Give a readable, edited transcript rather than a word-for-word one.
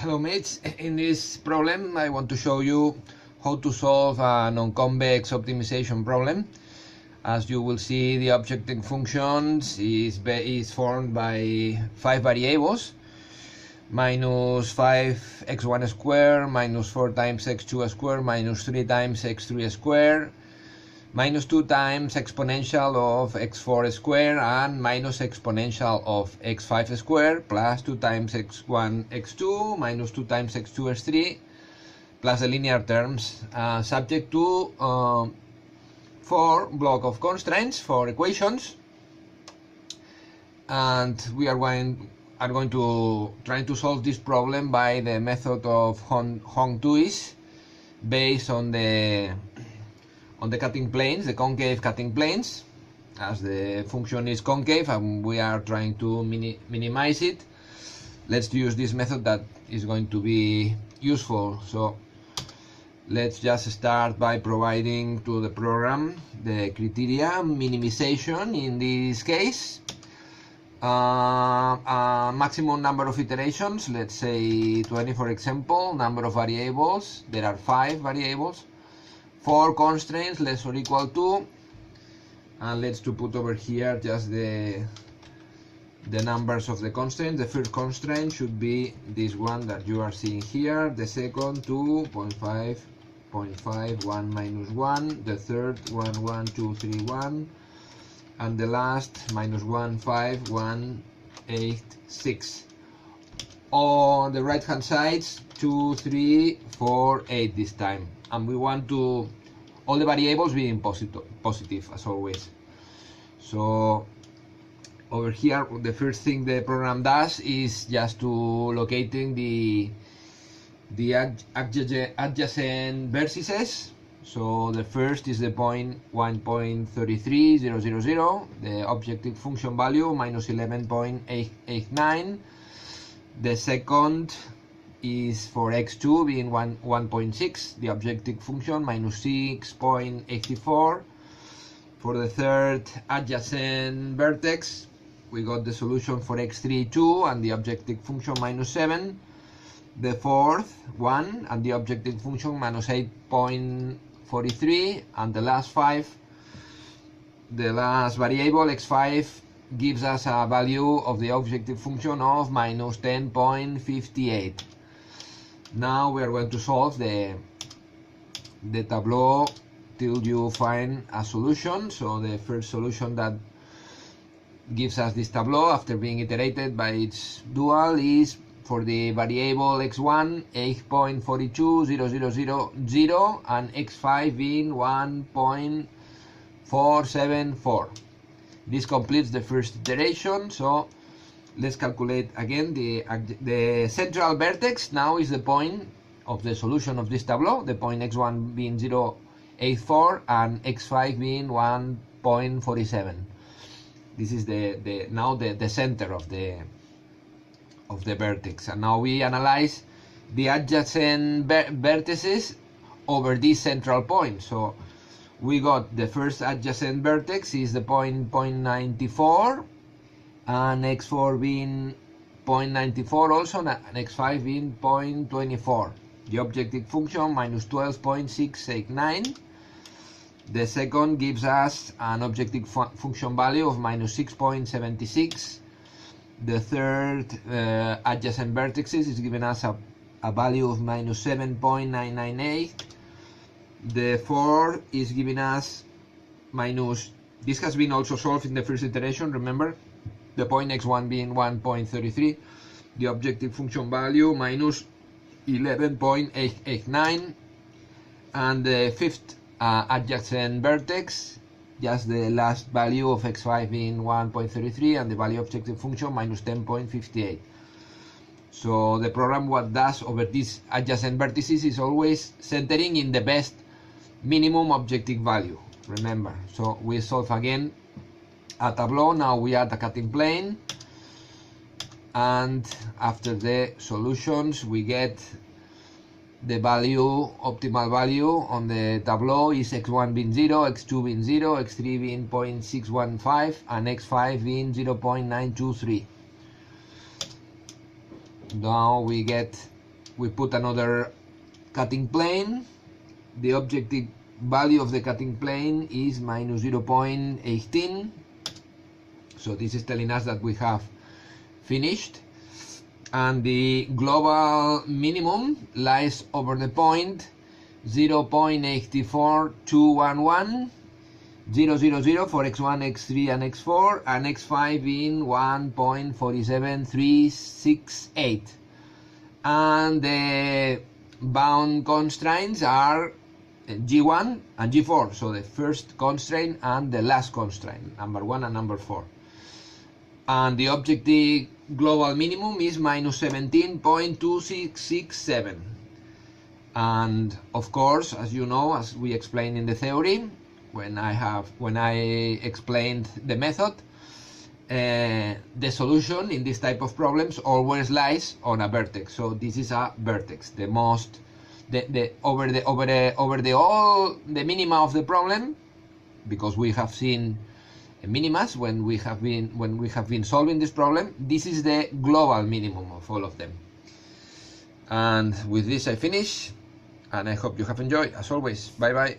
Hello mates, in this problem I want to show you how to solve a non-convex optimization problem. As you will see, the objective functions is formed by 5 variables: minus 5x1 squared, minus 4 times x2 squared, minus 3 times x3 squared, minus 2 times exponential of x4 squared, and minus exponential of x5 squared, plus 2 times x1 x2, minus 2 times x2 x3, plus the linear terms, subject to 4 block of constraints, 4 equations. And we are going to try to solve this problem by the method of Hoang Tuy, based on the cutting planes, the concave cutting planes. As the function is concave and we are trying to minimize it, let's use this method that is going to be useful. So let's just start by providing to the program the criteria minimization. In this case, maximum number of iterations, let's say 20 for example. Number of variables, there are 5 variables. 4 constraints less or equal to, and let's to put over here just the numbers of the constraints. The first constraint should be this one that you are seeing here. The second 2.5, 0.5, 1 minus 1. The third 1, 1, 2, 3, 1. And the last minus 1, 5, 1, 8, 6. On the right hand sides 2, 3, 4, 8 this time. And we want to all the variables being positive as always. So over here, the first thing the program does is just to locating the adjacent vertices. So the first is the point 1.33000, the objective function value minus 11.889. The second is for x2 being 1.6, the objective function minus 6.84. For the third adjacent vertex, we got the solution for x3 2 and the objective function minus 7. The fourth 1 and the objective function minus 8.43. And the last 5, the last variable x5 gives us a value of the objective function of minus 10.58. Now we are going to solve the tableau till you find a solution. So the first solution that gives us this tableau after being iterated by its dual is for the variable x1 8.42000 and x5 being 1.474. This completes the first iteration. So let's calculate again the central vertex. Now is the point of the solution of this tableau, the point x1 being 0.84 and x5 being 1.47. This is now the center of the vertex. And now we analyze the adjacent vertices over this central point. So we got the first adjacent vertex is the point 0.94, and x4 being 0.94 also, and x5 being 0.24. The objective function minus 12.689. The second gives us an objective function value of minus 6.76. The third adjacent vertices is giving us a value of minus 7.998. The fourth is giving us minus, this has been also solved in the first iteration, remember, the point x1 being 1.33, the objective function value minus 11.889, and the fifth adjacent vertex, just the last value of x5 being 1.33 and the value of objective function minus 10.58. So the program what does over these adjacent vertices is always centering in the best minimum objective value, remember. So we solve again a tableau. Now we add a cutting plane, and after the solutions we get the value, optimal value on the tableau is x1 being 0, x2 being 0, x3 being 0.615 and x5 being 0.923. Now we get we put another cutting plane. The objective value of the cutting plane is minus 0.18. So this is telling us that we have finished. And the global minimum lies over the point 0.84211, 0, 0, 0 for x1, x3, and x4, and x5 in 1.47368. And the bound constraints are G1 and G4, so the first constraint and the last constraint, number 1 and number 4. And the objective global minimum is minus 17.2667. And of course, as you know, as we explained in the theory, when I explained the method, the solution in this type of problems always lies on a vertex. So this is a vertex, the over the minima of the problem, because we have seen minimas when we have been solving this problem. This is the global minimum of all of them. And with this I finish, and I hope you have enjoyed. As always, bye bye.